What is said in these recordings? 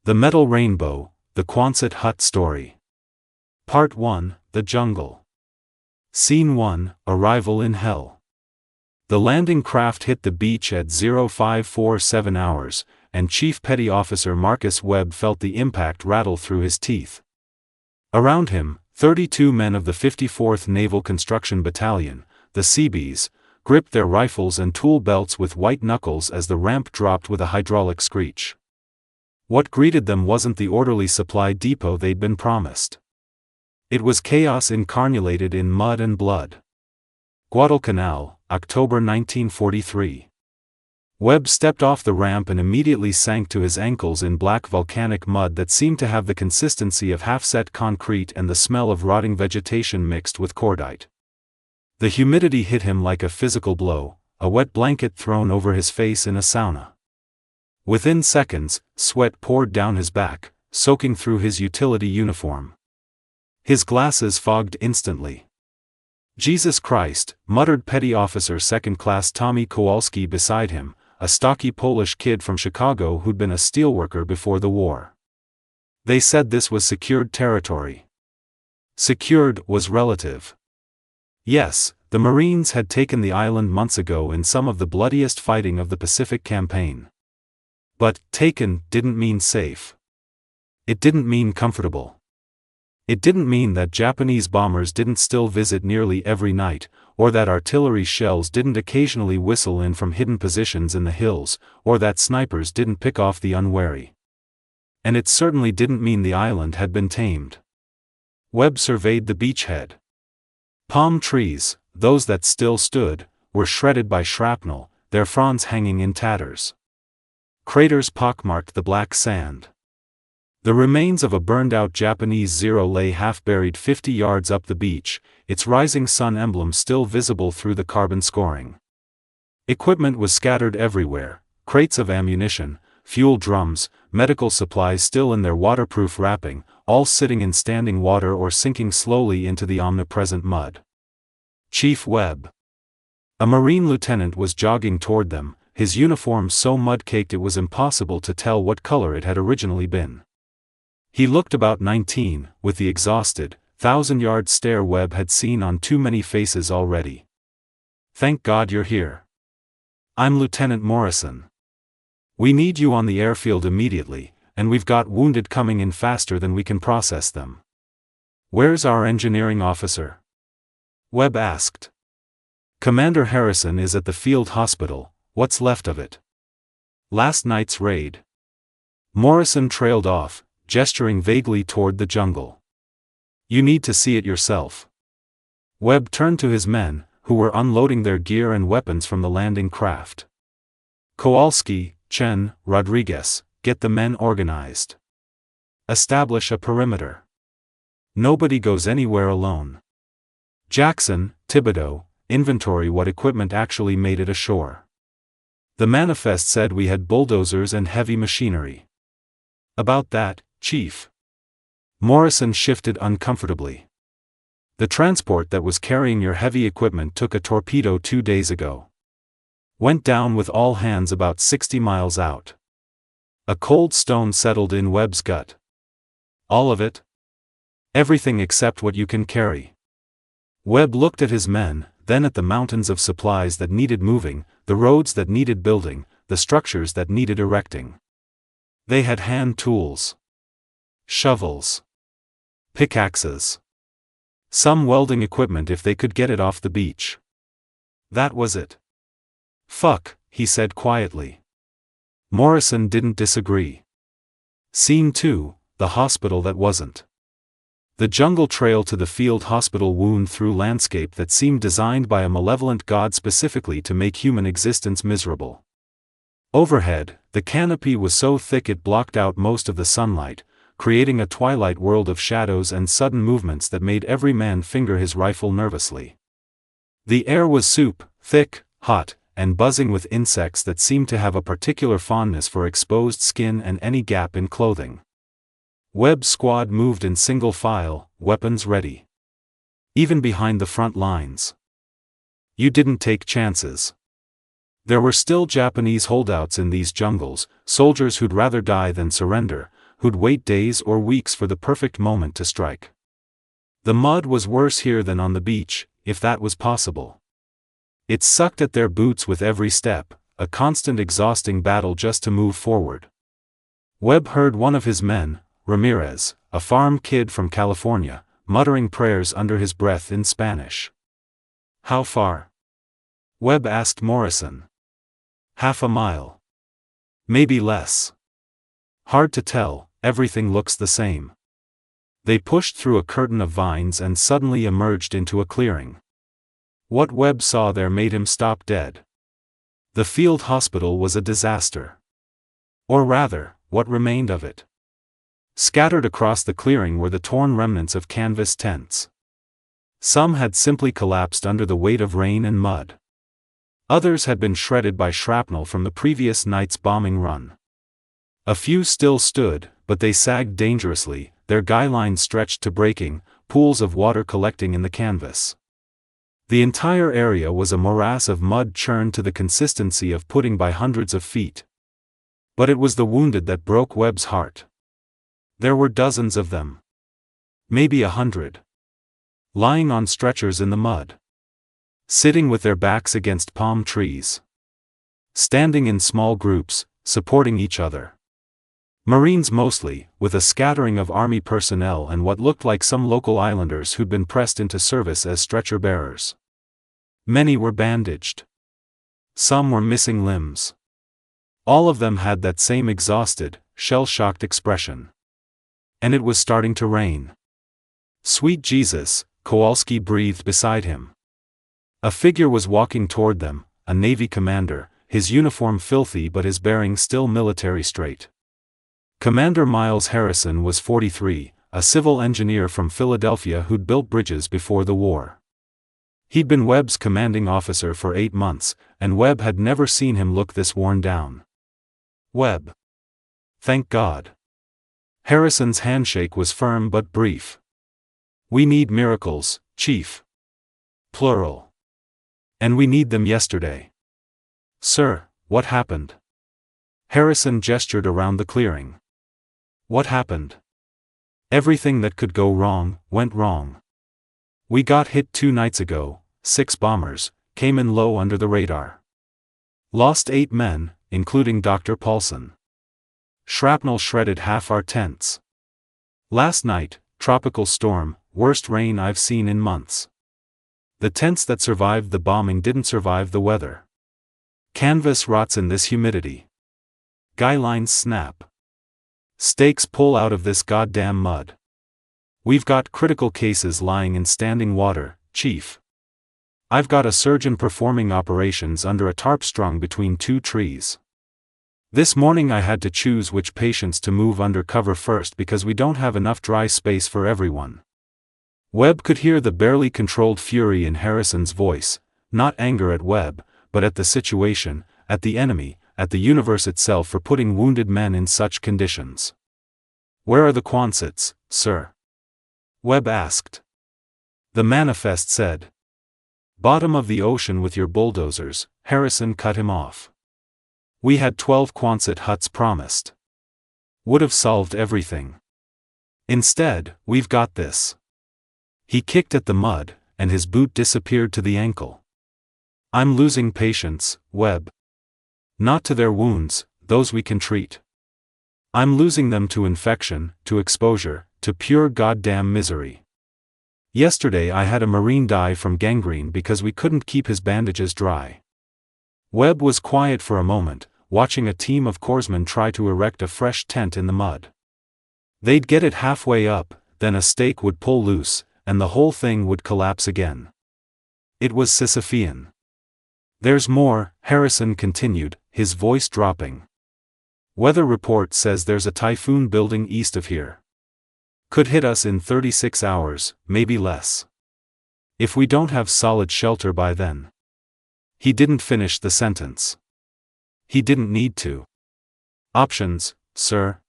The Metal Rainbow, the Quonset Hut Story. Part 1, The Jungle. Scene 1, Arrival in Hell. The landing craft hit the beach at 0547 hours, and Chief Petty Officer Marcus Webb felt the impact rattle through his teeth. Around him, 32 men of the 54th Naval Construction Battalion, the Seabees, gripped their rifles and tool belts with white knuckles as the ramp dropped with a hydraulic screech. What greeted them wasn't the orderly supply depot they'd been promised. It was chaos incarnulated in mud and blood. Guadalcanal, October 1943. Webb stepped off the ramp and immediately sank to his ankles in black volcanic mud that seemed to have the consistency of half-set concrete and the smell of rotting vegetation mixed with cordite. The humidity hit him like a physical blow, a wet blanket thrown over his face in a sauna. Within seconds, sweat poured down his back, soaking through his utility uniform. His glasses fogged instantly. "Jesus Christ," muttered Petty Officer Second Class Tommy Kowalski beside him, a stocky Polish kid from Chicago who'd been a steelworker before the war. They said this was secured territory. Secured was relative. Yes, the Marines had taken the island months ago in some of the bloodiest fighting of the Pacific Campaign. But taken didn't mean safe. It didn't mean comfortable. It didn't mean that Japanese bombers didn't still visit nearly every night, or that artillery shells didn't occasionally whistle in from hidden positions in the hills, or that snipers didn't pick off the unwary. And it certainly didn't mean the island had been tamed. Webb surveyed the beachhead. Palm trees, those that still stood, were shredded by shrapnel, their fronds hanging in tatters. Craters pockmarked the black sand. The remains of a burned-out Japanese Zero lay half-buried 50 yards up the beach, its rising sun emblem still visible through the carbon scoring. Equipment was scattered everywhere, crates of ammunition, fuel drums, medical supplies still in their waterproof wrapping, all sitting in standing water or sinking slowly into the omnipresent mud. Chief Webb. A Marine lieutenant was jogging toward them, his uniform so mud-caked it was impossible to tell what color it had originally been. He looked about 19, with the exhausted, thousand-yard stare Webb had seen on too many faces already. "Thank God you're here. I'm Lieutenant Morrison. We need you on the airfield immediately, and we've got wounded coming in faster than we can process them." "Where's our engineering officer?" Webb asked. "Commander Harrison is at the field hospital. What's left of it. Last night's raid." Morrison trailed off, gesturing vaguely toward the jungle. "You need to see it yourself." Webb turned to his men, who were unloading their gear and weapons from the landing craft. "Kowalski, Chen, Rodriguez, get the men organized. Establish a perimeter. Nobody goes anywhere alone. Jackson, Thibodeau, inventory what equipment actually made it ashore. The manifest said we had bulldozers and heavy machinery." "About that, Chief." Morrison shifted uncomfortably. "The transport that was carrying your heavy equipment took a torpedo 2 days ago. Went down with all hands about 60 miles out." A cold stone settled in Webb's gut. "All of it?" "Everything except what you can carry." Webb looked at his men, then at the mountains of supplies that needed moving, the roads that needed building, the structures that needed erecting. They had hand tools. Shovels. Pickaxes. Some welding equipment if they could get it off the beach. That was it. "Fuck," he said quietly. Morrison didn't disagree. Scene 2, The Hospital That Wasn't. The jungle trail to the field hospital wound through landscape that seemed designed by a malevolent god specifically to make human existence miserable. Overhead, the canopy was so thick it blocked out most of the sunlight, creating a twilight world of shadows and sudden movements that made every man finger his rifle nervously. The air was soup, thick, hot, and buzzing with insects that seemed to have a particular fondness for exposed skin and any gap in clothing. Webb's squad moved in single file, weapons ready. Even behind the front lines. You didn't take chances. There were still Japanese holdouts in these jungles, soldiers who'd rather die than surrender, who'd wait days or weeks for the perfect moment to strike. The mud was worse here than on the beach, if that was possible. It sucked at their boots with every step, a constant exhausting battle just to move forward. Webb heard one of his men, Ramirez, a farm kid from California, muttering prayers under his breath in Spanish. "How far?" Webb asked Morrison. "Half a mile. Maybe less. Hard to tell, everything looks the same." They pushed through a curtain of vines and suddenly emerged into a clearing. What Webb saw there made him stop dead. The field hospital was a disaster. Or rather, what remained of it. Scattered across the clearing were the torn remnants of canvas tents. Some had simply collapsed under the weight of rain and mud. Others had been shredded by shrapnel from the previous night's bombing run. A few still stood, but they sagged dangerously, their guy lines stretched to breaking, pools of water collecting in the canvas. The entire area was a morass of mud churned to the consistency of pudding by hundreds of feet. But it was the wounded that broke Webb's heart. There were dozens of them. Maybe 100. Lying on stretchers in the mud. Sitting with their backs against palm trees. Standing in small groups, supporting each other. Marines mostly, with a scattering of army personnel and what looked like some local islanders who'd been pressed into service as stretcher bearers. Many were bandaged. Some were missing limbs. All of them had that same exhausted, shell-shocked expression. And it was starting to rain. "Sweet Jesus," Kowalski breathed beside him. A figure was walking toward them, a Navy commander, his uniform filthy but his bearing still military straight. Commander Miles Harrison was 43, a civil engineer from Philadelphia who'd built bridges before the war. He'd been Webb's commanding officer for 8 months, and Webb had never seen him look this worn down. "Webb. Thank God." Harrison's handshake was firm but brief. "We need miracles, Chief. Plural. And we need them yesterday." "Sir, what happened?" Harrison gestured around the clearing. "What happened? Everything that could go wrong, went wrong. We got hit 2 nights ago, 6 bombers, came in low under the radar. Lost 8 men, including Dr. Paulson. Shrapnel shredded half our tents. Last night, tropical storm, worst rain I've seen in months. The tents that survived the bombing didn't survive the weather. Canvas rots in this humidity. Guy lines snap. Stakes pull out of this goddamn mud. We've got critical cases lying in standing water, Chief. I've got a surgeon performing operations under a tarp strung between 2 trees. This morning I had to choose which patients to move under cover first because we don't have enough dry space for everyone." Webb could hear the barely controlled fury in Harrison's voice, not anger at Webb, but at the situation, at the enemy, at the universe itself for putting wounded men in such conditions. "Where are the Quonsets, sir?" Webb asked. The manifest said. "Bottom of the ocean with your bulldozers," Harrison cut him off. "We had 12 Quonset huts promised. Would have solved everything. Instead, we've got this." He kicked at the mud, and his boot disappeared to the ankle. "I'm losing patients, Webb. Not to their wounds, those we can treat. I'm losing them to infection, to exposure, to pure goddamn misery. Yesterday I had a Marine die from gangrene because we couldn't keep his bandages dry." Webb was quiet for a moment, watching a team of corpsmen try to erect a fresh tent in the mud. They'd get it halfway up, then a stake would pull loose, and the whole thing would collapse again. It was Sisyphean. "There's more," Harrison continued, his voice dropping. "Weather report says there's a typhoon building east of here. Could hit us in 36 hours, maybe less. If we don't have solid shelter by then." He didn't finish the sentence. He didn't need to. "Options, sir?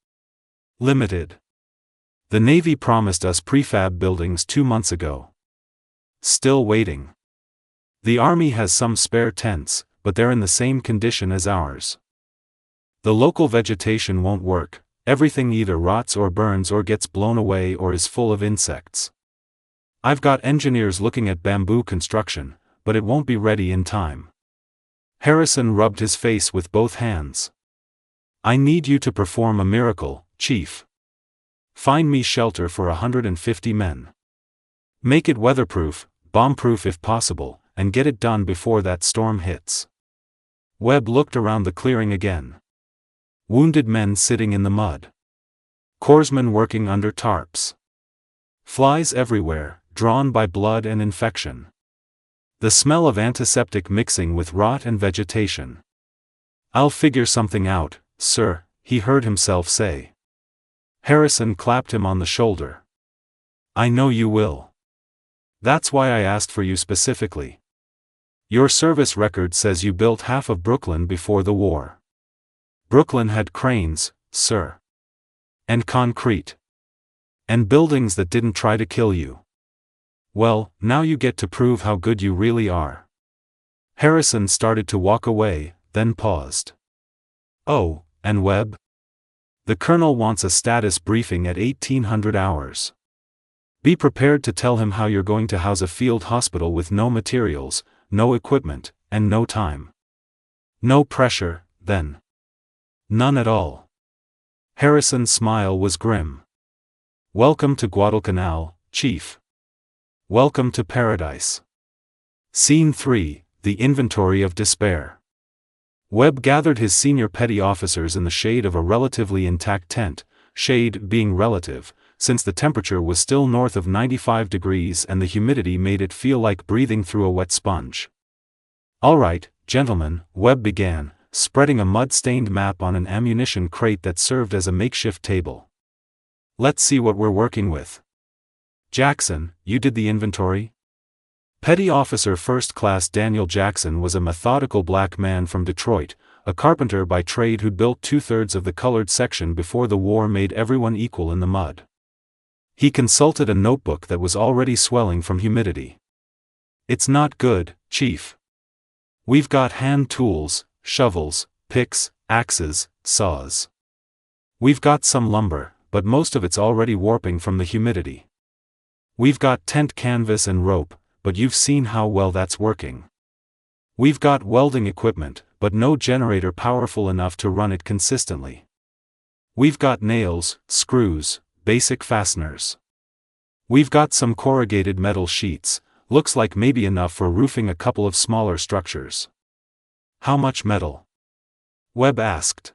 Limited. The Navy promised us prefab buildings 2 months ago. Still waiting. The Army has some spare tents, but they're in the same condition as ours. The local vegetation won't work, everything either rots or burns or gets blown away or is full of insects. I've got engineers looking at bamboo construction, but it won't be ready in time. Harrison rubbed his face with both hands. I need you to perform a miracle, Chief. Find me shelter for 150 men. Make it weatherproof, bomb-proof if possible, and get it done before that storm hits. Webb looked around the clearing again. Wounded men sitting in the mud. Corpsmen working under tarps. Flies everywhere, drawn by blood and infection. The smell of antiseptic mixing with rot and vegetation. I'll figure something out, sir, he heard himself say. Harrison clapped him on the shoulder. I know you will. That's why I asked for you specifically. Your service record says you built half of Brooklyn before the war. Brooklyn had cranes, sir. And concrete. And buildings that didn't try to kill you. Well, now you get to prove how good you really are. Harrison started to walk away, then paused. Oh, and Webb? The colonel wants a status briefing at 1800 hours. Be prepared to tell him how you're going to house a field hospital with no materials, no equipment, and no time. No pressure, then. None at all. Harrison's smile was grim. Welcome to Guadalcanal, Chief. Welcome to paradise. Scene 3, The Inventory of Despair. Webb gathered his senior petty officers in the shade of a relatively intact tent, shade being relative, since the temperature was still north of 95 degrees and the humidity made it feel like breathing through a wet sponge. All right, gentlemen, Webb began, spreading a mud-stained map on an ammunition crate that served as a makeshift table. Let's see what we're working with. Jackson, you did the inventory? Petty Officer First Class Daniel Jackson was a methodical black man from Detroit, a carpenter by trade who built 2/3 of the colored section before the war made everyone equal in the mud. He consulted a notebook that was already swelling from humidity. It's not good, Chief. We've got hand tools, shovels, picks, axes, saws. We've got some lumber, but most of it's already warping from the humidity. We've got tent canvas and rope, but you've seen how well that's working. We've got welding equipment, but no generator powerful enough to run it consistently. We've got nails, screws, basic fasteners. We've got some corrugated metal sheets, looks like maybe enough for roofing a couple of smaller structures. How much metal? Webb asked.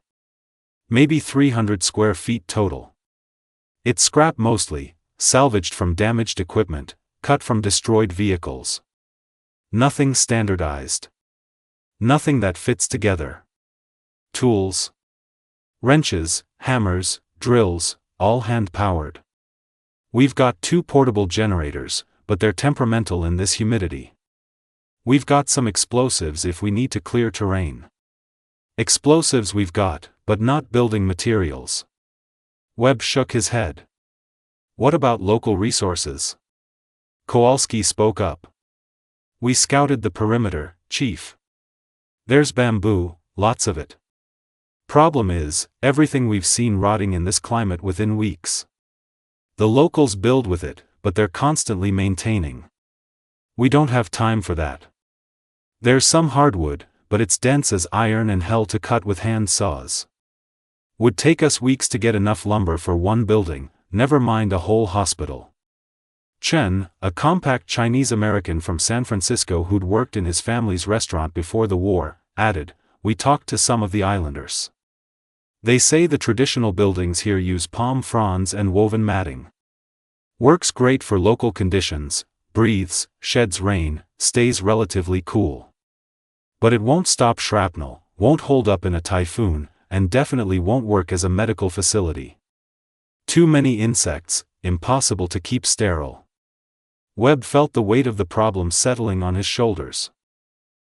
Maybe 300 square feet total. It's scrap mostly, salvaged from damaged equipment, cut from destroyed vehicles. Nothing standardized. Nothing that fits together. Tools. Wrenches, hammers, drills, all hand-powered. We've got 2 portable generators, but they're temperamental in this humidity. We've got some explosives if we need to clear terrain. Explosives we've got, but not building materials. Webb shook his head. What about local resources? Kowalski spoke up. We scouted the perimeter, Chief. There's bamboo, lots of it. Problem is, everything we've seen rotting in this climate within weeks. The locals build with it, but they're constantly maintaining. We don't have time for that. There's some hardwood, but it's dense as iron and hell to cut with hand saws. Would take us weeks to get enough lumber for one building, never mind a whole hospital. Chen, a compact Chinese-American from San Francisco who'd worked in his family's restaurant before the war, added, we talked to some of the islanders. They say the traditional buildings here use palm fronds and woven matting. Works great for local conditions, breathes, sheds rain, stays relatively cool. But it won't stop shrapnel, won't hold up in a typhoon, and definitely won't work as a medical facility. Too many insects, impossible to keep sterile. Webb felt the weight of the problem settling on his shoulders.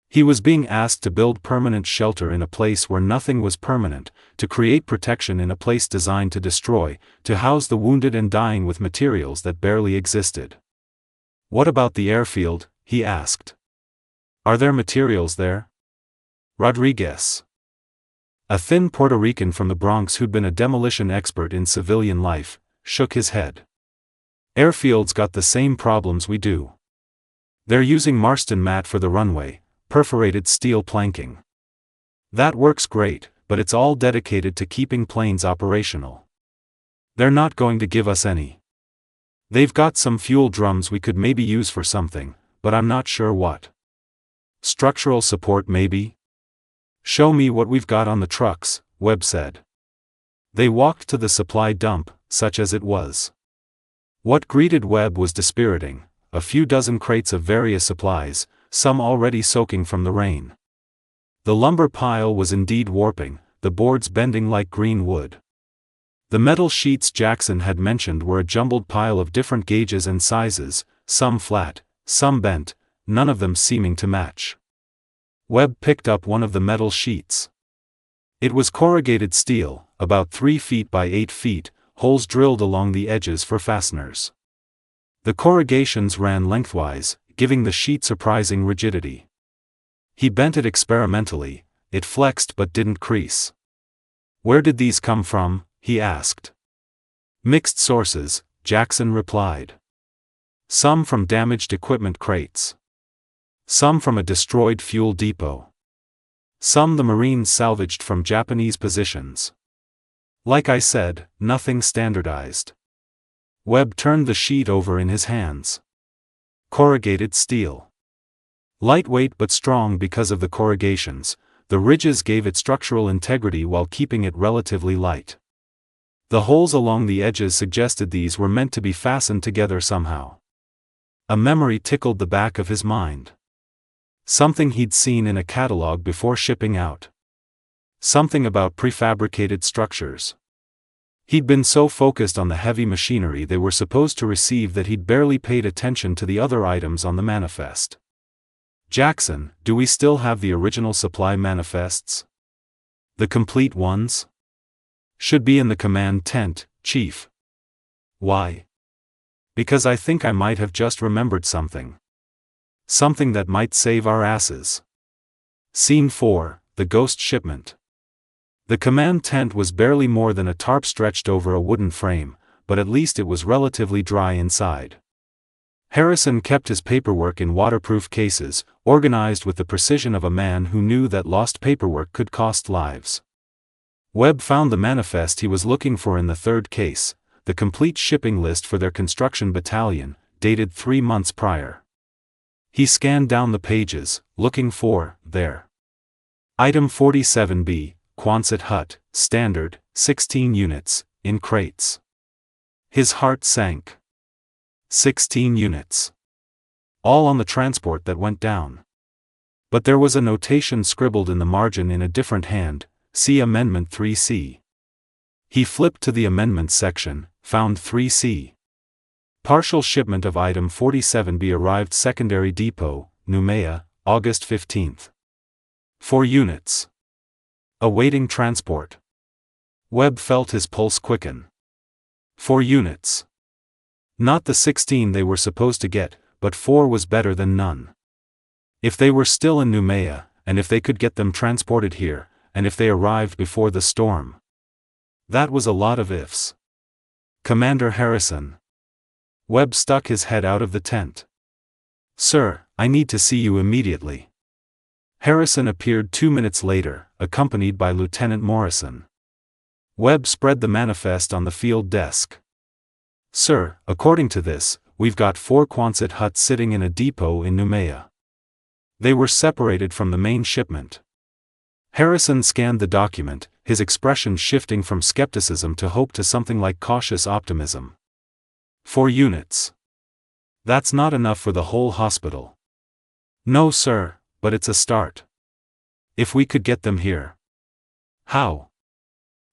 He was being asked to build permanent shelter in a place where nothing was permanent, to create protection in a place designed to destroy, to house the wounded and dying with materials that barely existed. What about the airfield? He asked. Are there materials there? Rodriguez. A thin Puerto Rican from the Bronx who'd been a demolition expert in civilian life, shook his head. Airfields got the same problems we do. They're using Marston mat for the runway, perforated steel planking. That works great, but it's all dedicated to keeping planes operational. They're not going to give us any. They've got some fuel drums we could maybe use for something, but I'm not sure what. Structural support maybe? Show me what we've got on the trucks, Webb said. They walked to the supply dump, such as it was. What greeted Webb was dispiriting, a few dozen crates of various supplies, some already soaking from the rain. The lumber pile was indeed warping, the boards bending like green wood. The metal sheets Jackson had mentioned were a jumbled pile of different gauges and sizes, some flat, some bent, none of them seeming to match. Webb picked up one of the metal sheets. It was corrugated steel, about 3 feet by 8 feet, holes drilled along the edges for fasteners. The corrugations ran lengthwise, giving the sheet surprising rigidity. He bent it experimentally, it flexed but didn't crease. Where did these come from? He asked. Mixed sources, Jackson replied. Some from damaged equipment crates. Some from a destroyed fuel depot. Some the Marines salvaged from Japanese positions. Like I said, nothing standardized. Webb turned the sheet over in his hands. Corrugated steel. Lightweight but strong because of the corrugations, the ridges gave it structural integrity while keeping it relatively light. The holes along the edges suggested these were meant to be fastened together somehow. A memory tickled the back of his mind. Something he'd seen in a catalog before shipping out. Something about prefabricated structures. He'd been so focused on the heavy machinery they were supposed to receive that he'd barely paid attention to the other items on the manifest. Jackson, do we still have the original supply manifests? The complete ones? Should be in the command tent, Chief. Why? Because I think I might have just remembered something. Something that might save our asses. Scene 4, the ghost shipment. The command tent was barely more than a tarp stretched over a wooden frame, but at least it was relatively dry inside. Harrison kept his paperwork in waterproof cases, organized with the precision of a man who knew that lost paperwork could cost lives. Webb found the manifest he was looking for in the third case, the complete shipping list for their construction battalion, dated 3 months prior. He scanned down the pages, looking for, there. Item 47B, Quonset Hut, standard, 16 units, in crates. His heart sank. 16 units. All on the transport that went down. But there was a notation scribbled in the margin in a different hand, see Amendment 3C. He flipped to the amendments section, found 3C. Partial shipment of item 47B arrived secondary depot, Noumea, August 15th. 4 units. Awaiting transport. Webb felt his pulse quicken. 4 units. Not the 16 they were supposed to get, but 4 was better than none. If they were still in Noumea, and if they could get them transported here, and if they arrived before the storm. That was a lot of ifs. Commander Harrison. Webb stuck his head out of the tent. Sir, I need to see you immediately. Harrison appeared 2 minutes later, accompanied by Lieutenant Morrison. Webb spread the manifest on the field desk. Sir, according to this, we've got 4 Quonset huts sitting in a depot in Noumea. They were separated from the main shipment. Harrison scanned the document, his expression shifting from skepticism to hope to something like cautious optimism. 4 units. That's not enough for the whole hospital. No, sir, but it's a start. If we could get them here. How?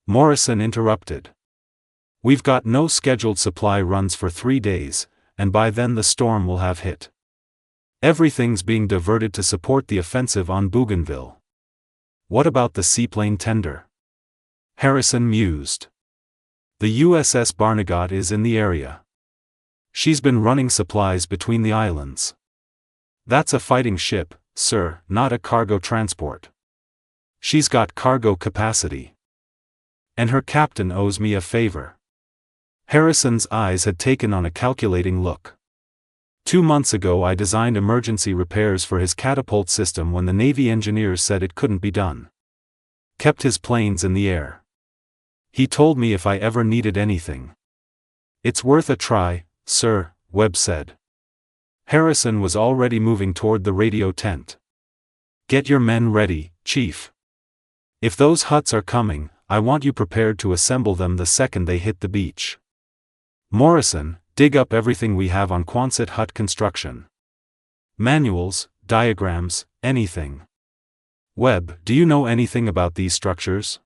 Morrison interrupted. We've got no scheduled supply runs for 3 days, and by then the storm will have hit. Everything's being diverted to support the offensive on Bougainville. What about the seaplane tender? Harrison mused. The USS Barnegat is in the area. She's been running supplies between the islands. That's a fighting ship, sir, not a cargo transport. She's got cargo capacity. And her captain owes me a favor. Harrison's eyes had taken on a calculating look. 2 months ago I designed emergency repairs for his catapult system when the Navy engineers said it couldn't be done. Kept his planes in the air. He told me if I ever needed anything. It's worth a try, sir, Webb said. Harrison was already moving toward the radio tent. Get your men ready, Chief. If those huts are coming, I want you prepared to assemble them the second they hit the beach. Morrison, dig up everything we have on Quonset Hut construction. Manuals, diagrams, anything. Webb, do you know anything about these structures?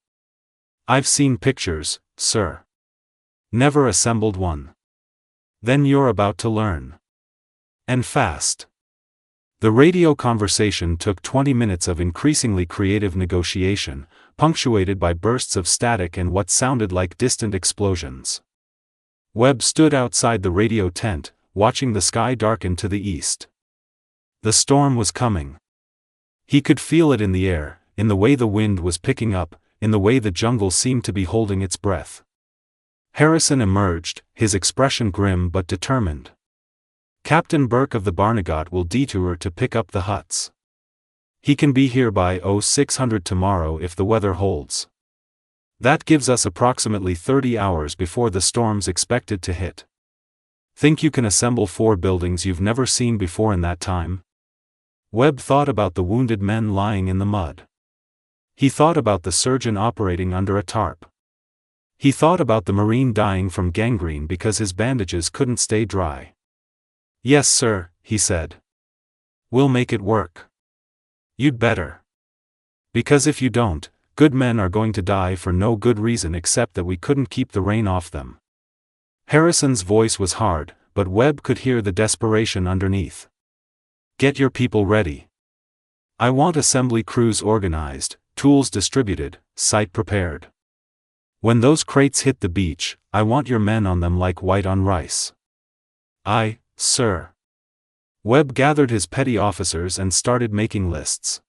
I've seen pictures, sir. Never assembled one. Then you're about to learn. And fast. The radio conversation took 20 minutes of increasingly creative negotiation, punctuated by bursts of static and what sounded like distant explosions. Webb stood outside the radio tent, watching the sky darken to the east. The storm was coming. He could feel it in the air, in the way the wind was picking up, in the way the jungle seemed to be holding its breath. Harrison emerged, his expression grim but determined. Captain Burke of the Barnegat will detour to pick up the huts. He can be here by 0600 tomorrow if the weather holds. That gives us approximately 30 hours before the storm's expected to hit. Think you can assemble 4 buildings you've never seen before in that time? Webb thought about the wounded men lying in the mud. He thought about the surgeon operating under a tarp. He thought about the Marine dying from gangrene because his bandages couldn't stay dry. Yes, sir, he said. We'll make it work. You'd better. Because if you don't, good men are going to die for no good reason except that we couldn't keep the rain off them. Harrison's voice was hard, but Webb could hear the desperation underneath. Get your people ready. I want assembly crews organized, tools distributed, site prepared. When those crates hit the beach, I want your men on them like white on rice. Aye, sir. Webb gathered his petty officers and started making lists.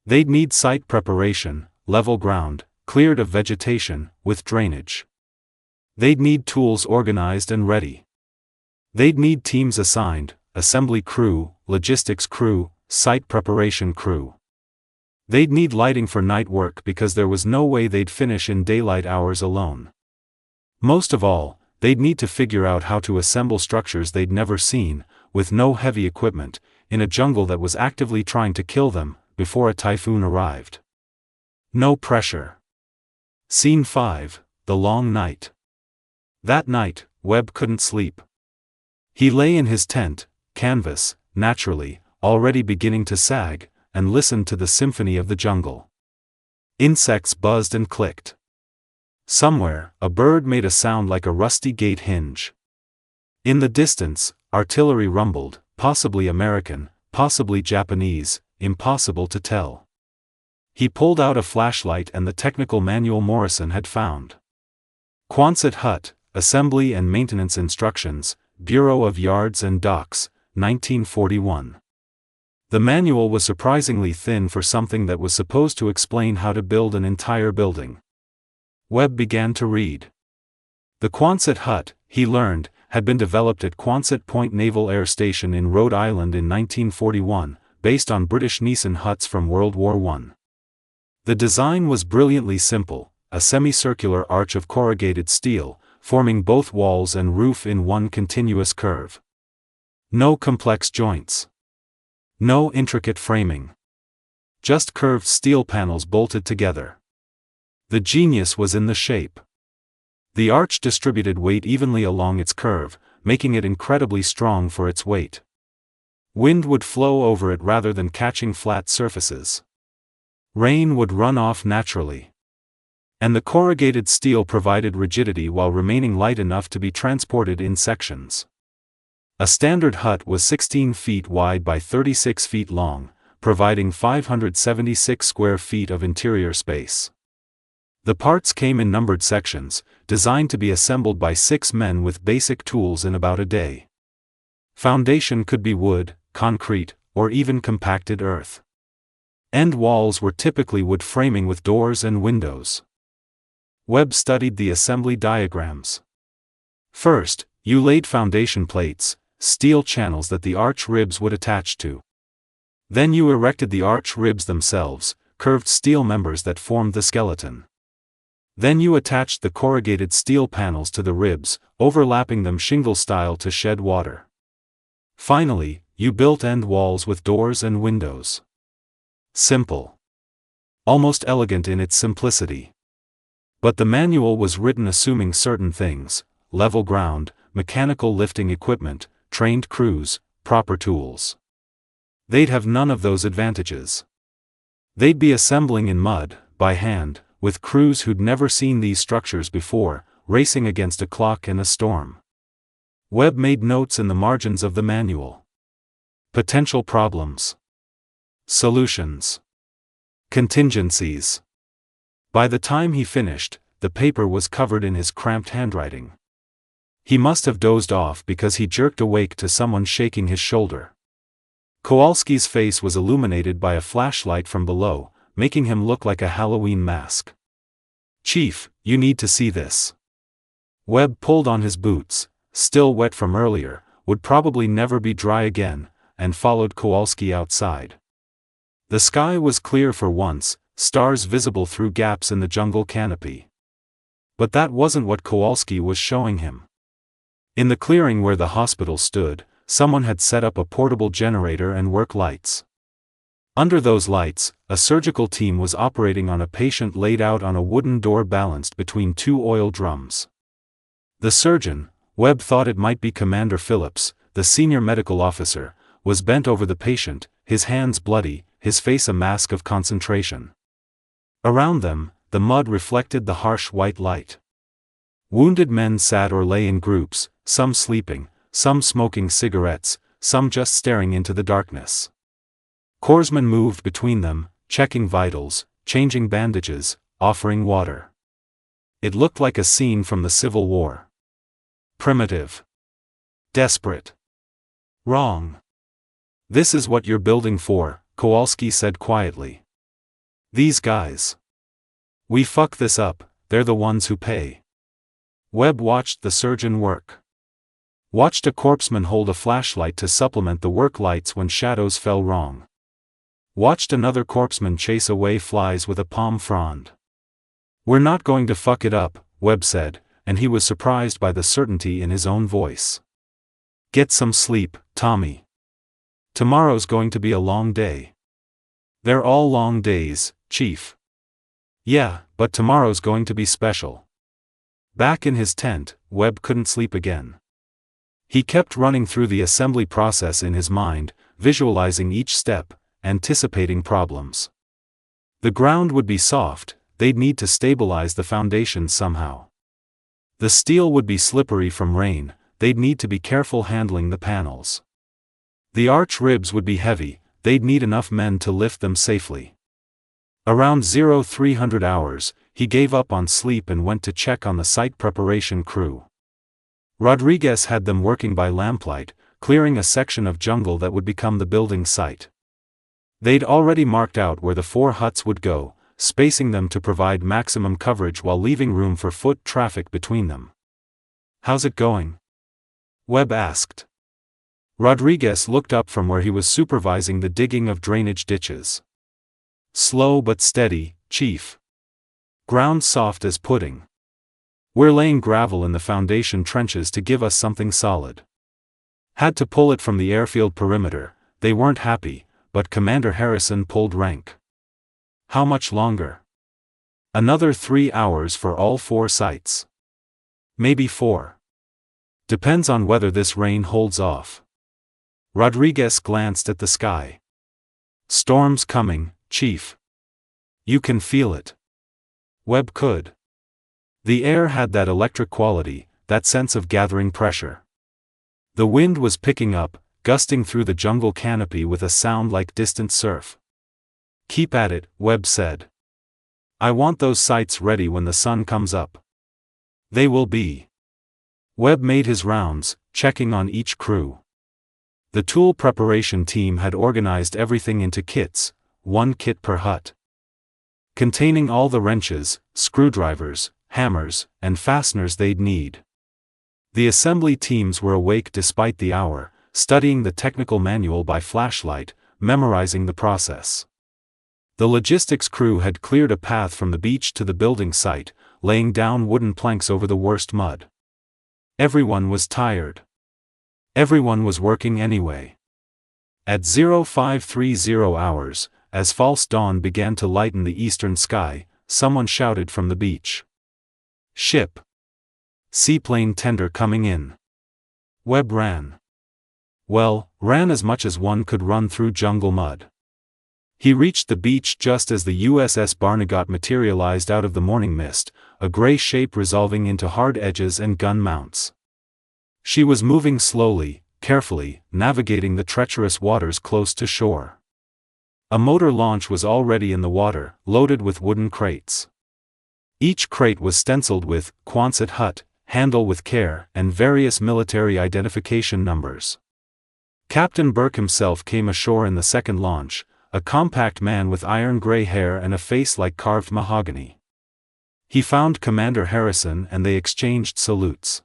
They'd need site preparation, level ground, cleared of vegetation, with drainage. They'd need tools organized and ready. They'd need teams assigned, assembly crew, logistics crew, site preparation crew. They'd need lighting for night work because there was no way they'd finish in daylight hours alone. Most of all, they'd need to figure out how to assemble structures they'd never seen, with no heavy equipment, in a jungle that was actively trying to kill them, before a typhoon arrived. No pressure. Scene 5, The Long Night. That night, Webb couldn't sleep. He lay in his tent, canvas, naturally, already beginning to sag, and listened to the symphony of the jungle. Insects buzzed and clicked. Somewhere, a bird made a sound like a rusty gate hinge. In the distance, artillery rumbled, possibly American, possibly Japanese, impossible to tell. He pulled out a flashlight and the technical manual Morrison had found. Quonset Hut, Assembly and Maintenance Instructions, Bureau of Yards and Docks, 1941. The manual was surprisingly thin for something that was supposed to explain how to build an entire building. Webb began to read. The Quonset Hut, he learned, had been developed at Quonset Point Naval Air Station in Rhode Island in 1941, based on British Nissen huts from World War I. The design was brilliantly simple, a semicircular arch of corrugated steel, forming both walls and roof in one continuous curve. No complex joints. No intricate framing. Just curved steel panels bolted together. The genius was in the shape. The arch distributed weight evenly along its curve, making it incredibly strong for its weight. Wind would flow over it rather than catching flat surfaces. Rain would run off naturally. And the corrugated steel provided rigidity while remaining light enough to be transported in sections. A standard hut was 16 feet wide by 36 feet long, providing 576 square feet of interior space. The parts came in numbered sections, designed to be assembled by 6 men with basic tools in about a day. Foundation could be wood, concrete, or even compacted earth. End walls were typically wood framing with doors and windows. Webb studied the assembly diagrams. First, you laid foundation plates, steel channels that the arch ribs would attach to. Then you erected the arch ribs themselves, curved steel members that formed the skeleton. Then you attached the corrugated steel panels to the ribs, overlapping them shingle-style to shed water. Finally, you built end walls with doors and windows. Simple. Almost elegant in its simplicity. But the manual was written assuming certain things: level ground, mechanical lifting equipment, trained crews, proper tools. They'd have none of those advantages. They'd be assembling in mud, by hand, with crews who'd never seen these structures before, racing against a clock and a storm. Webb made notes in the margins of the manual. Potential problems. Solutions. Contingencies. By the time he finished, the paper was covered in his cramped handwriting. He must have dozed off because he jerked awake to someone shaking his shoulder. Kowalski's face was illuminated by a flashlight from below, making him look like a Halloween mask. "Chief, you need to see this." Webb pulled on his boots, still wet from earlier, would probably never be dry again, and followed Kowalski outside. The sky was clear for once, stars visible through gaps in the jungle canopy. But that wasn't what Kowalski was showing him. In the clearing where the hospital stood, someone had set up a portable generator and work lights. Under those lights, a surgical team was operating on a patient laid out on a wooden door balanced between two oil drums. The surgeon, Webb thought it might be Commander Phillips, the senior medical officer, was bent over the patient, his hands bloody, his face a mask of concentration. Around them, the mud reflected the harsh white light. Wounded men sat or lay in groups, some sleeping, some smoking cigarettes, some just staring into the darkness. Corpsmen moved between them, checking vitals, changing bandages, offering water. It looked like a scene from the Civil War. Primitive. Desperate. Wrong. "This is what you're building for," Kowalski said quietly. "These guys. We fuck this up, they're the ones who pay." Webb watched the surgeon work. Watched a corpsman hold a flashlight to supplement the work lights when shadows fell wrong. Watched another corpsman chase away flies with a palm frond. "We're not going to fuck it up," Webb said, and he was surprised by the certainty in his own voice. "Get some sleep, Tommy. Tomorrow's going to be a long day." "They're all long days, Chief." "Yeah, but tomorrow's going to be special." Back in his tent, Webb couldn't sleep again. He kept running through the assembly process in his mind, visualizing each step, anticipating problems. The ground would be soft, they'd need to stabilize the foundations somehow. The steel would be slippery from rain, they'd need to be careful handling the panels. The arch ribs would be heavy, they'd need enough men to lift them safely. Around 0300 hours, he gave up on sleep and went to check on the site preparation crew. Rodriguez had them working by lamplight, clearing a section of jungle that would become the building site. They'd already marked out where the 4 huts would go, spacing them to provide maximum coverage while leaving room for foot traffic between them. "How's it going?" Webb asked. Rodriguez looked up from where he was supervising the digging of drainage ditches. "Slow but steady, Chief. Ground soft as pudding. We're laying gravel in the foundation trenches to give us something solid. Had to pull it from the airfield perimeter, they weren't happy, but Commander Harrison pulled rank." "How much longer?" "Another 3 hours for all 4 sites. Maybe 4. Depends on whether this rain holds off." Rodriguez glanced at the sky. "Storm's coming, Chief. You can feel it." Webb could. The air had that electric quality, that sense of gathering pressure. The wind was picking up, gusting through the jungle canopy with a sound like distant surf. "Keep at it," Webb said. "I want those sites ready when the sun comes up." "They will be." Webb made his rounds, checking on each crew. The tool preparation team had organized everything into kits, one kit per hut, containing all the wrenches, screwdrivers, hammers, and fasteners they'd need. The assembly teams were awake despite the hour, studying the technical manual by flashlight, memorizing the process. The logistics crew had cleared a path from the beach to the building site, laying down wooden planks over the worst mud. Everyone was tired. Everyone was working anyway. At 0530 hours, as false dawn began to lighten the eastern sky, someone shouted from the beach. "Ship! Seaplane tender coming in." Webb ran. Well, ran as much as one could run through jungle mud. He reached the beach just as the USS Barnegat materialized out of the morning mist, a gray shape resolving into hard edges and gun mounts. She was moving slowly, carefully, navigating the treacherous waters close to shore. A motor launch was already in the water, loaded with wooden crates. Each crate was stenciled with Quonset Hut, handle with care, and various military identification numbers. Captain Burke himself came ashore in the second launch, a compact man with iron-gray hair and a face like carved mahogany. He found Commander Harrison and they exchanged salutes.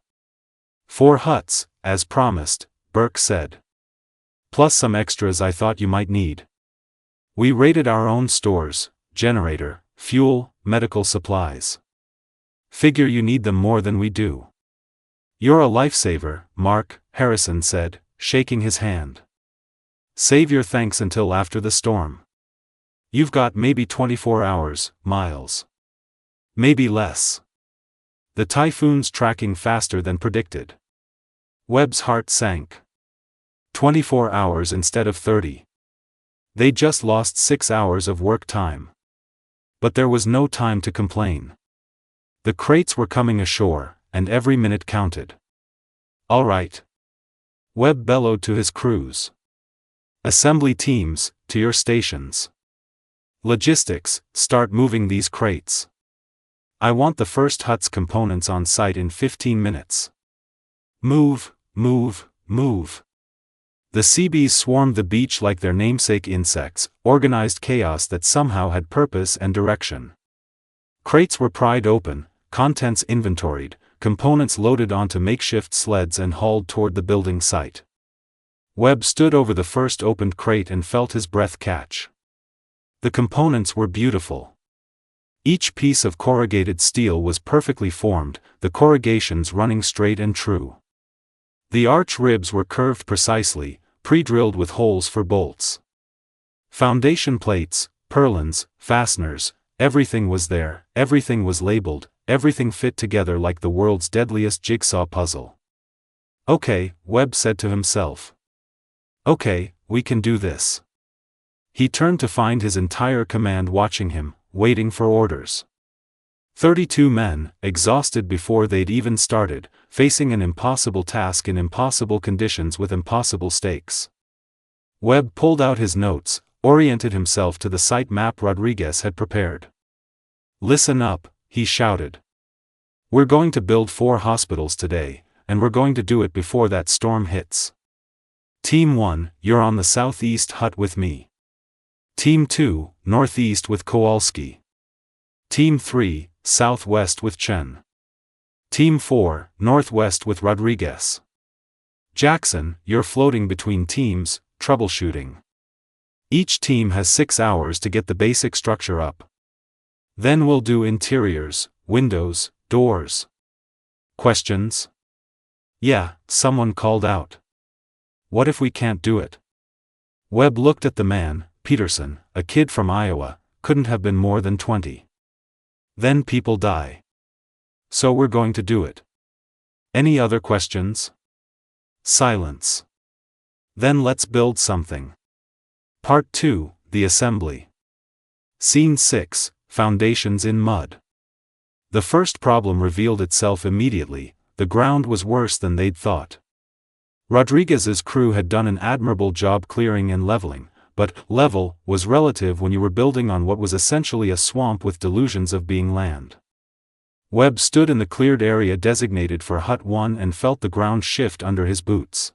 4 huts, as promised, Burke said. Plus some extras I thought you might need. We raided our own stores, generator, fuel, medical supplies. Figure you need them more than we do. You're a lifesaver, Mark, Harrison said, shaking his hand. Save your thanks until after the storm. You've got maybe 24 hours, Miles. Maybe less. The typhoon's tracking faster than predicted. Webb's heart sank. 24 hours instead of 30. They just lost 6 hours of work time. But there was no time to complain. The crates were coming ashore, and every minute counted. All right. Webb bellowed to his crews. Assembly teams, to your stations. Logistics, start moving these crates. I want the first hut's components on site in 15 minutes. Move, move, move. The Seabees swarmed the beach like their namesake insects, organized chaos that somehow had purpose and direction. Crates were pried open, contents inventoried, components loaded onto makeshift sleds and hauled toward the building site. Webb stood over the first opened crate and felt his breath catch. The components were beautiful. Each piece of corrugated steel was perfectly formed, the corrugations running straight and true. The arch ribs were curved precisely, pre-drilled with holes for bolts. Foundation plates, purlins, fasteners, everything was there, everything was labeled, everything fit together like the world's deadliest jigsaw puzzle. Okay, Webb said to himself. Okay, we can do this. He turned to find his entire command watching him, waiting for orders. 32 men, exhausted before they'd even started, facing an impossible task in impossible conditions with impossible stakes. Webb pulled out his notes, oriented himself to the site map Rodriguez had prepared. Listen up, he shouted. We're going to build 4 hospitals today, and we're going to do it before that storm hits. Team 1, you're on the southeast hut with me. Team 2, northeast with Kowalski. Team 3, southwest with Chen. Team 4, northwest with Rodriguez. Jackson, you're floating between teams, troubleshooting. Each team has 6 hours to get the basic structure up. Then we'll do interiors, windows, doors. Questions? Yeah, someone called out. What if we can't do it? Webb looked at the man, Peterson, a kid from Iowa, couldn't have been more than 20. Then people die. So we're going to do it. Any other questions? Silence. Then let's build something. Part 2, The Assembly. Scene 6, Foundations in Mud. The first problem revealed itself immediately, the ground was worse than they'd thought. Rodriguez's crew had done an admirable job clearing and leveling, but level was relative when you were building on what was essentially a swamp with delusions of being land. Webb stood in the cleared area designated for Hut 1 and felt the ground shift under his boots.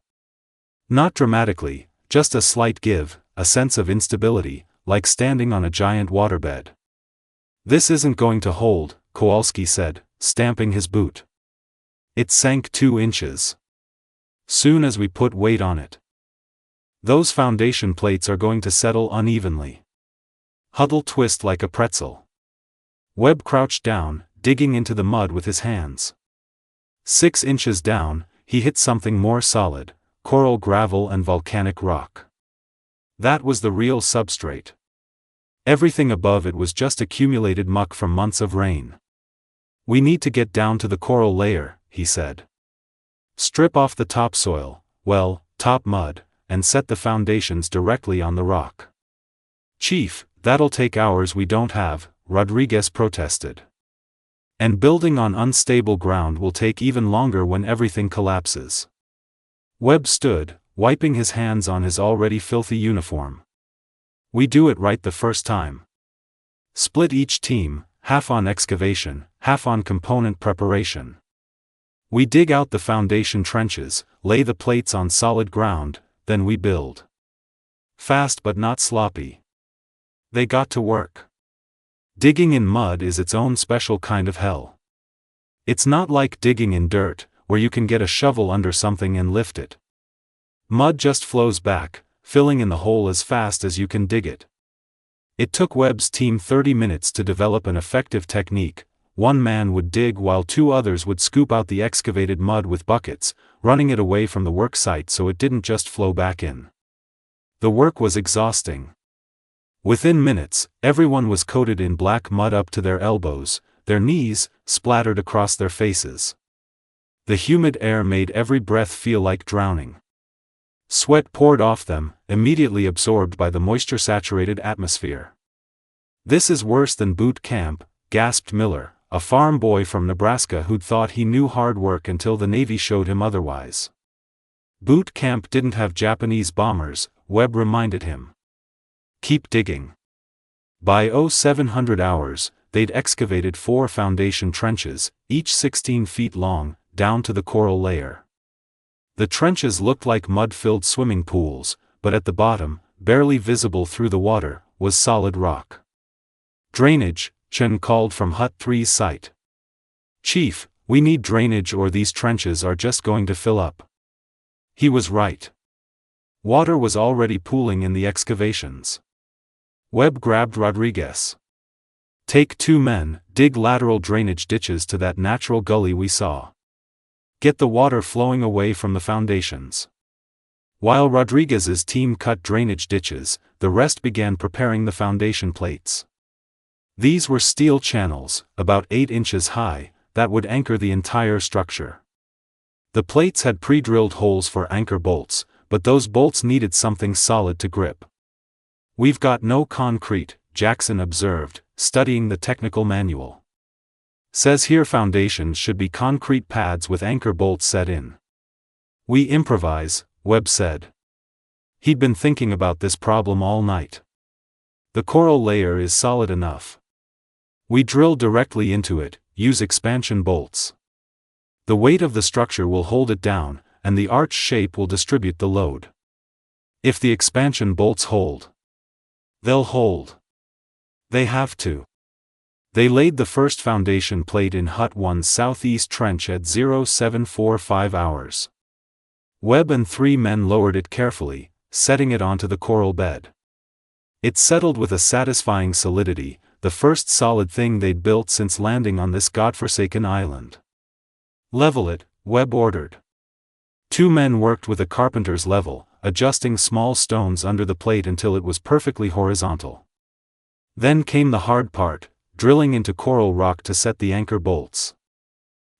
Not dramatically, just a slight give, a sense of instability, like standing on a giant waterbed. "This isn't going to hold," Kowalski said, stamping his boot. It sank 2 inches. Soon as we put weight on it. Those foundation plates are going to settle unevenly. Huddle twist like a pretzel. Webb crouched down, digging into the mud with his hands. 6 inches down, he hit something more solid, coral gravel and volcanic rock. That was the real substrate. Everything above it was just accumulated muck from months of rain. "We need to get down to the coral layer," he said. "Strip off the topsoil, well, top mud, and set the foundations directly on the rock." "Chief, that'll take hours we don't have," Rodriguez protested. "And building on unstable ground will take even longer when everything collapses." Webb stood, wiping his hands on his already filthy uniform. "We do it right the first time. Split each team, half on excavation, half on component preparation. We dig out the foundation trenches, lay the plates on solid ground, then we build. Fast but not sloppy." They got to work. Digging in mud is its own special kind of hell. It's not like digging in dirt, where you can get a shovel under something and lift it. Mud just flows back, filling in the hole as fast as you can dig it. It took Webb's team 30 minutes to develop an effective technique. One man would dig while 2 others would scoop out the excavated mud with buckets, running it away from the work site so it didn't just flow back in. The work was exhausting. Within minutes, everyone was coated in black mud up to their elbows, their knees splattered across their faces. The humid air made every breath feel like drowning. Sweat poured off them, immediately absorbed by the moisture-saturated atmosphere. "This is worse than boot camp," gasped Miller, a farm boy from Nebraska who'd thought he knew hard work until the Navy showed him otherwise. "Boot camp didn't have Japanese bombers," Webb reminded him. "Keep digging." By 0700 hours, they'd excavated 4 foundation trenches, each 16 feet long, down to the coral layer. The trenches looked like mud-filled swimming pools, but at the bottom, barely visible through the water, was solid rock. "Drainage," Chen called from Hut 3's site. "Chief, we need drainage or these trenches are just going to fill up." He was right. Water was already pooling in the excavations. Webb grabbed Rodriguez. "Take 2 men, dig lateral drainage ditches to that natural gully we saw. Get the water flowing away from the foundations." While Rodriguez's team cut drainage ditches, the rest began preparing the foundation plates. These were steel channels, about 8 inches high, that would anchor the entire structure. The plates had pre-drilled holes for anchor bolts, but those bolts needed something solid to grip. "We've got no concrete," Jackson observed, studying the technical manual. "Says here foundations should be concrete pads with anchor bolts set in." "We improvise," Webb said. He'd been thinking about this problem all night. "The coral layer is solid enough. We drill directly into it, use expansion bolts. The weight of the structure will hold it down, and the arch shape will distribute the load. If the expansion bolts hold, they'll hold. They have to." They laid the first foundation plate in Hut 1's southeast trench at 0745 hours. Webb and 3 men lowered it carefully, setting it onto the coral bed. It settled with a satisfying solidity, the first solid thing they'd built since landing on this godforsaken island. "Level it," Webb ordered. 2 men worked with a carpenter's level, adjusting small stones under the plate until it was perfectly horizontal. Then came the hard part, drilling into coral rock to set the anchor bolts.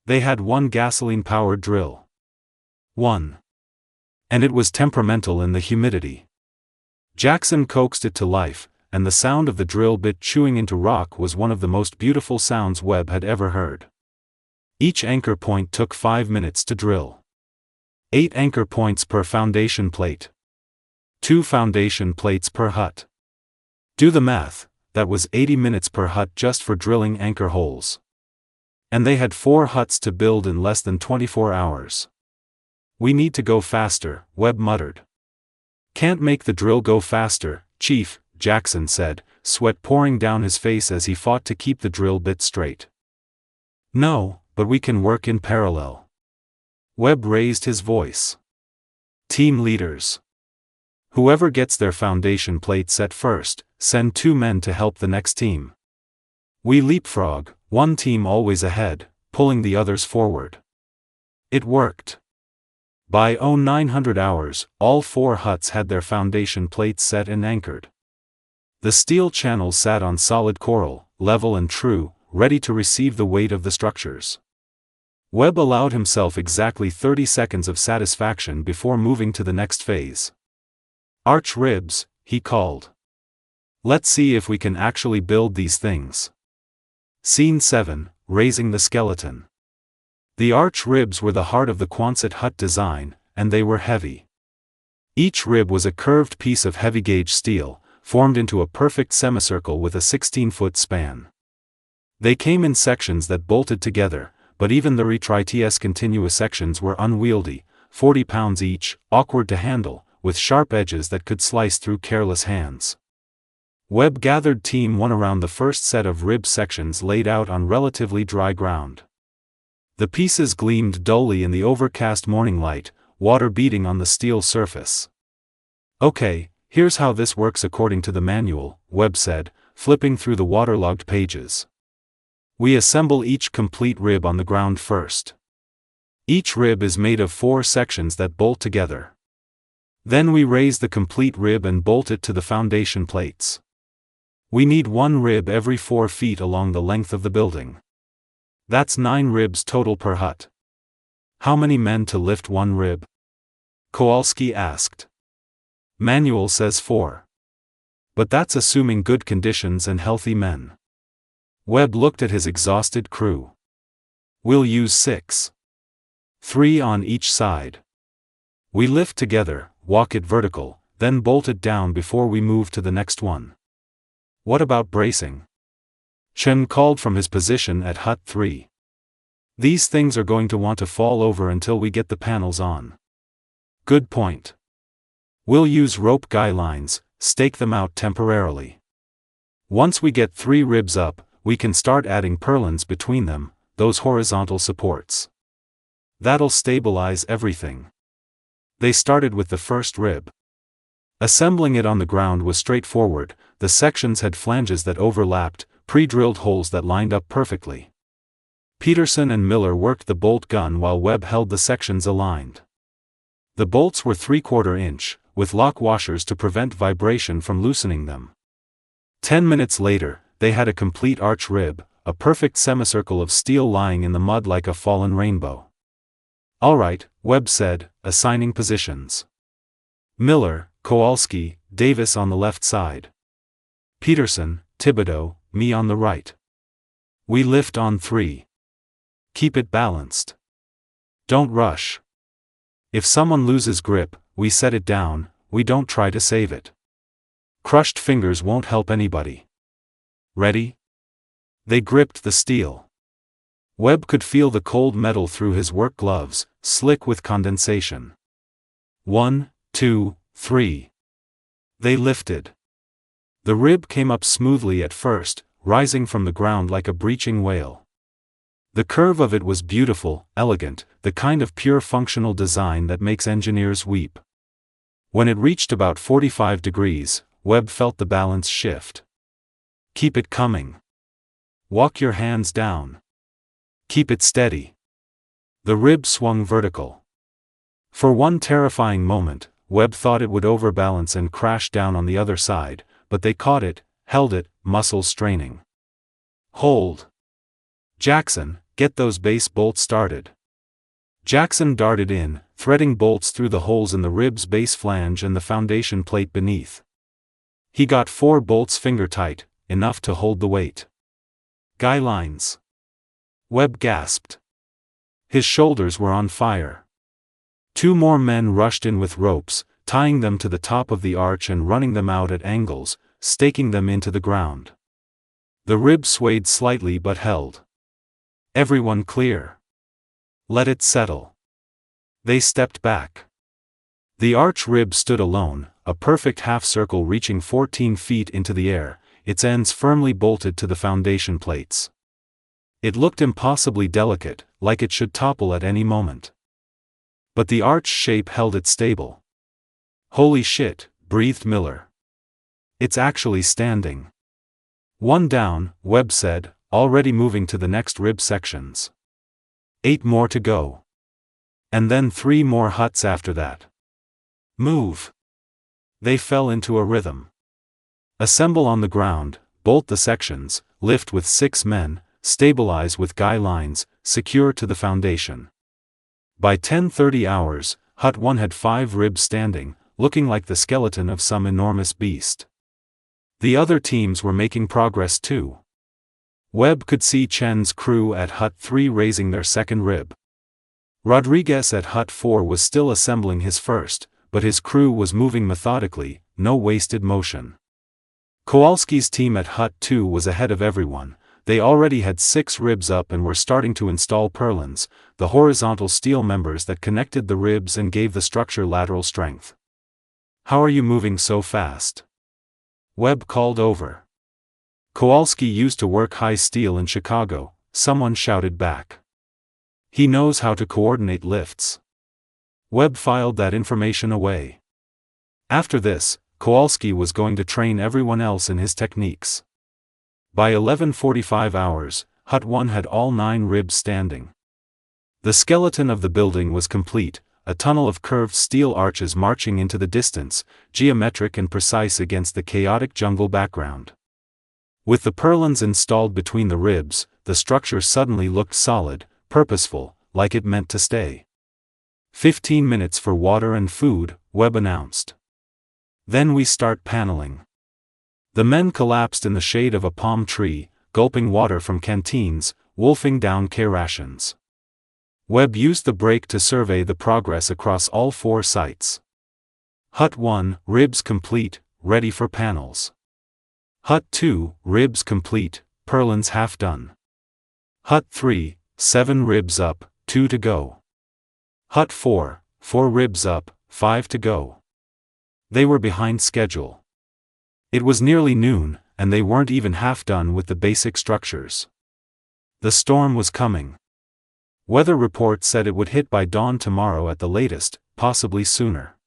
They had 1 gasoline-powered drill. 1. And it was temperamental in the humidity. Jackson coaxed it to life, and the sound of the drill bit chewing into rock was one of the most beautiful sounds Webb had ever heard. Each anchor point took 5 minutes to drill. 8 anchor points per foundation plate. 2 foundation plates per hut. Do the math, that was 80 minutes per hut just for drilling anchor holes. And they had 4 huts to build in less than 24 hours. "We need to go faster," Webb muttered. "Can't make the drill go faster, Chief," Jackson said, sweat pouring down his face as he fought to keep the drill bit straight. No, but we can work in parallel. Webb raised his voice. Team leaders. Whoever gets their foundation plate set first, send 2 men to help the next team. We leapfrog, one team always ahead, pulling the others forward. It worked. By 0900 hours, all 4 huts had their foundation plates set and anchored. The steel channels sat on solid coral, level and true, ready to receive the weight of the structures. Webb allowed himself exactly 30 seconds of satisfaction before moving to the next phase. Arch ribs, he called. Let's see if we can actually build these things. Scene 7, Raising the Skeleton. The arch ribs were the heart of the Quonset Hut design, and they were heavy. Each rib was a curved piece of heavy-gauge steel, formed into a perfect semicircle with a 16-foot span. They came in sections that bolted together, but even the retrites continuous sections were unwieldy, 40 pounds each, awkward to handle, with sharp edges that could slice through careless hands. Webb gathered Team 1 around the first set of rib sections laid out on relatively dry ground. The pieces gleamed dully in the overcast morning light, water beading on the steel surface. Okay, here's how this works according to the manual, Webb said, flipping through the waterlogged pages. We assemble each complete rib on the ground first. Each rib is made of 4 sections that bolt together. Then we raise the complete rib and bolt it to the foundation plates. We need 1 rib every 4 feet along the length of the building. That's 9 ribs total per hut. How many men to lift 1 rib? Kowalski asked. Manual says 4. But that's assuming good conditions and healthy men. Webb looked at his exhausted crew. We'll use 6. 3 on each side. We lift together, walk it vertical, then bolt it down before we move to the next one. What about bracing? Chen called from his position at Hut 3. These things are going to want to fall over until we get the panels on. Good point. We'll use rope guy lines, stake them out temporarily. Once we get 3 ribs up, we can start adding purlins between them, those horizontal supports. That'll stabilize everything. They started with the first rib. Assembling it on the ground was straightforward. The sections had flanges that overlapped, pre-drilled holes that lined up perfectly. Peterson and Miller worked the bolt gun while Webb held the sections aligned. The bolts were 3/4 inch, with lock washers to prevent vibration from loosening them. 10 minutes later, they had a complete arch rib, a perfect semicircle of steel lying in the mud like a fallen rainbow. All right, Webb said, assigning positions. Miller, Kowalski, Davis on the left side. Peterson, Thibodeau, me on the right. We lift on 3. Keep it balanced. Don't rush. If someone loses grip, we set it down, we don't try to save it. Crushed fingers won't help anybody. Ready? They gripped the steel. Webb could feel the cold metal through his work gloves, slick with condensation. 1, 2, 3. They lifted. The rib came up smoothly at first, rising from the ground like a breaching whale. The curve of it was beautiful, elegant, the kind of pure functional design that makes engineers weep. When it reached about 45 degrees, Webb felt the balance shift. Keep it coming. Walk your hands down. Keep it steady. The rib swung vertical. For one terrifying moment, Webb thought it would overbalance and crash down on the other side, but they caught it, held it, muscles straining. Hold. Jackson, get those base bolts started. Jackson darted in, threading bolts through the holes in the rib's base flange and the foundation plate beneath. He got 4 bolts finger-tight, enough to hold the weight. Guy lines. Webb gasped. His shoulders were on fire. 2 more men rushed in with ropes, tying them to the top of the arch and running them out at angles, staking them into the ground. The rib swayed slightly but held. Everyone clear. Let it settle. They stepped back. The arch rib stood alone, a perfect half-circle reaching 14 feet into the air, its ends firmly bolted to the foundation plates. It looked impossibly delicate, like it should topple at any moment. But the arch shape held it stable. "Holy shit," breathed Miller. "It's actually standing." "One down," Webb said, already moving to the next rib sections. 8 more to go. And then 3 more huts after that. "Move." They fell into a rhythm. "Assemble on the ground, bolt the sections, lift with 6 men, stabilize with guy lines, secure to the foundation." By 10:30 hours, Hut 1 had 5 ribs standing, looking like the skeleton of some enormous beast. The other teams were making progress too. Webb could see Chen's crew at Hut 3 raising their second rib. Rodriguez at Hut 4 was still assembling his first, but his crew was moving methodically, no wasted motion. Kowalski's team at Hut 2 was ahead of everyone. They already had 6 ribs up and were starting to install purlins, the horizontal steel members that connected the ribs and gave the structure lateral strength. "How are you moving so fast?" Webb called over. "Kowalski used to work high steel in Chicago," someone shouted back. "He knows how to coordinate lifts." Webb filed that information away. After this, Kowalski was going to train everyone else in his techniques. By 11:45 hours, Hut 1 had all 9 ribs standing. The skeleton of the building was complete, a tunnel of curved steel arches marching into the distance, geometric and precise against the chaotic jungle background. With the purlins installed between the ribs, the structure suddenly looked solid, purposeful, like it meant to stay. 15 minutes for water and food, Webb announced. "Then we start paneling." The men collapsed in the shade of a palm tree, gulping water from canteens, wolfing down K-rations. Webb used the break to survey the progress across all 4 sites. Hut 1, ribs complete, ready for panels. Hut 2, ribs complete, purlins half done. Hut 3, 7 ribs up, 2 to go. Hut 4, 4 ribs up, 5 to go. They were behind schedule. It was nearly noon, and they weren't even half done with the basic structures. The storm was coming. Weather reports said it would hit by dawn tomorrow at the latest, possibly sooner.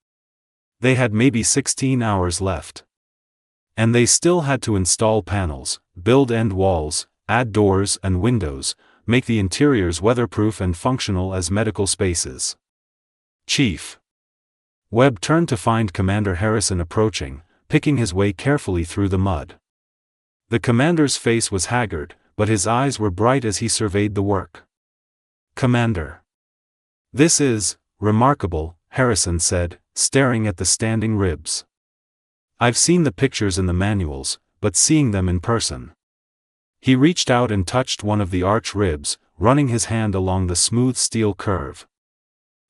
They had maybe 16 hours left. And they still had to install panels, build end walls, add doors and windows, make the interiors weatherproof and functional as medical spaces. "Chief." Webb turned to find Commander Harrison approaching, picking his way carefully through the mud. The commander's face was haggard, but his eyes were bright as he surveyed the work. "Commander. This is remarkable," Harrison said, staring at the standing ribs. "I've seen the pictures in the manuals, but seeing them in person." He reached out and touched one of the arch ribs, running his hand along the smooth steel curve.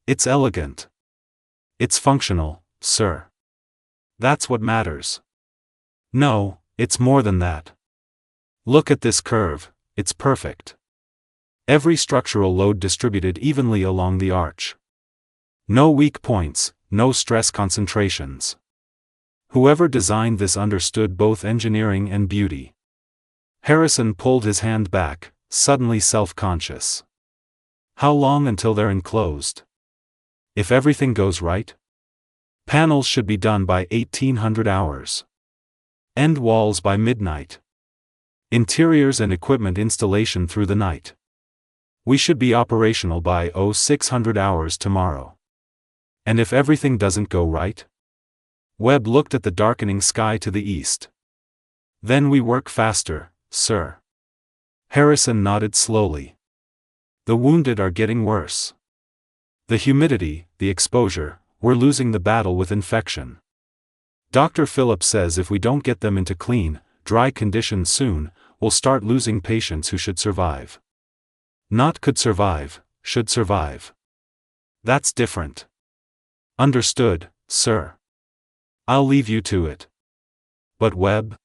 "It's elegant. It's functional, sir. That's what matters." "No, it's more than that. Look at this curve, it's perfect. Every structural load distributed evenly along the arch. No weak points, no stress concentrations. Whoever designed this understood both engineering and beauty." Harrison pulled his hand back, suddenly self-conscious. "How long until they're enclosed? If everything goes right? Panels should be done by 1800 hours. End walls by midnight. Interiors and equipment installation through the night. We should be operational by 0600 hours tomorrow. And if everything doesn't go right?" Webb looked at the darkening sky to the east. "Then we work faster, sir." Harrison nodded slowly. "The wounded are getting worse. The humidity, the exposure, we're losing the battle with infection. Dr. Phillips says if we don't get them into clean, dry conditions soon, we'll start losing patients who should survive. Not could survive, should survive. That's different." "Understood, sir. I'll leave you to it." "But Webb?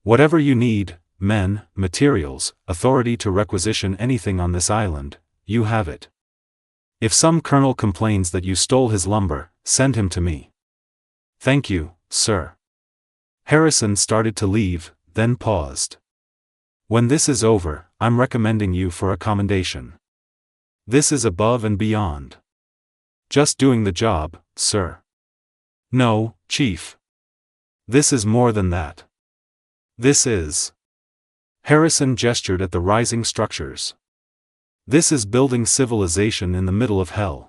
Whatever you need, men, materials, authority to requisition anything on this island, you have it. If some colonel complains that you stole his lumber, send him to me. Thank you, sir. Harrison started to leave, then paused. When this is over, I'm recommending you for a commendation. This is above and beyond. Just doing the job, sir. No, Chief. This is more than that. This is. Harrison gestured at the rising structures. This is building civilization in the middle of hell.